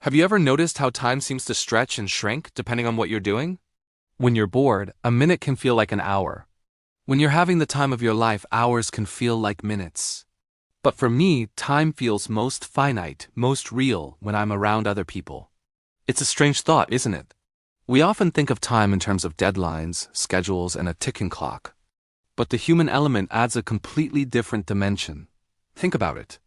Have you ever noticed how time seems to stretch and shrink depending on what you're doing? When you're bored, a minute can feel like an hour. When you're having the time of your life, hours can feel like minutes. But for me, time feels most finite, most real when I'm around other people. It's a strange thought, isn't it? We often think of time in terms of deadlines, schedules, and a ticking clock. But the human element adds a completely different dimension. Think about it.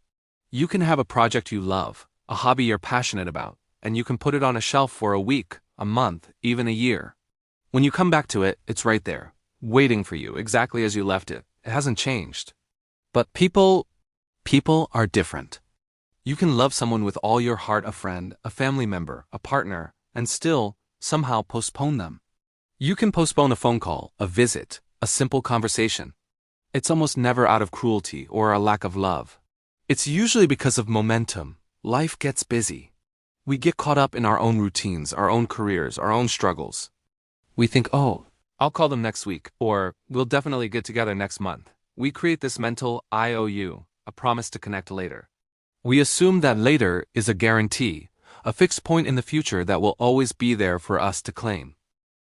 You can have a project you love, a hobby you're passionate about, and you can put it on a shelf for a week, a month, even a year. When you come back to it, it's right there, waiting for you exactly as you left it. It hasn't changed. But people are different. You can love someone with all your heart, a friend, a family member, a partner, and still, somehow postpone them. You can postpone a phone call, a visit, a simple conversation. It's almost never out of cruelty or a lack of love. It's usually because of momentum. Life gets busy. We get caught up in our own routines, our own careers, our own struggles. We think, oh, I'll call them next week, or we'll definitely get together next month. We create this mental IOU, a promise to connect later. We assume that later is a guarantee, a fixed point in the future that will always be there for us to claim.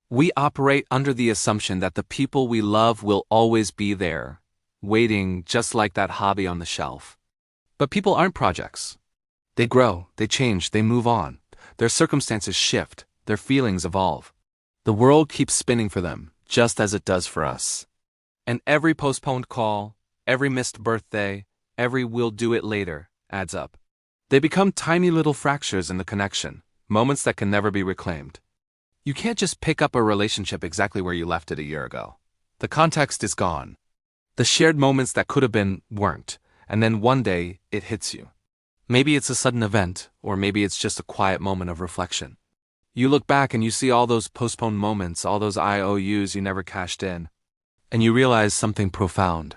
We operate under the assumption that the people we love will always be there, waiting just like that hobby on the shelf. But people aren't projects. They grow, they change, they move on. Their circumstances shift, their feelings evolve. The world keeps spinning for them, just as it does for us. And every postponed call, every missed birthday, every we'll do it later, adds up. They become tiny little fractures in the connection, moments that can never be reclaimed. You can't just pick up a relationship exactly where you left it a year ago. The context is gone. The shared moments that could have been weren't, and then one day it hits you. Maybe it's a sudden event, or maybe it's just a quiet moment of reflection. You look back and you see all those postponed moments, all those IOUs you never cashed in, and you realize something profound.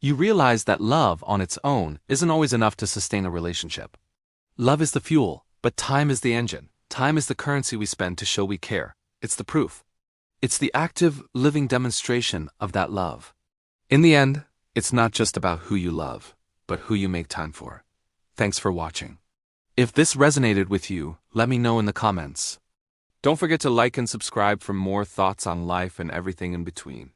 You realize that love on its own isn't always enough to sustain a relationship. Love is the fuel, but time is the engine. Time is the currency we spend to show we care. It's the proof. It's the active, living demonstration of that love. In the end, it's not just about who you love, but who you make time for. Thanks for watching. If this resonated with you, let me know in the comments. Don't forget to like and subscribe for more thoughts on life and everything in between.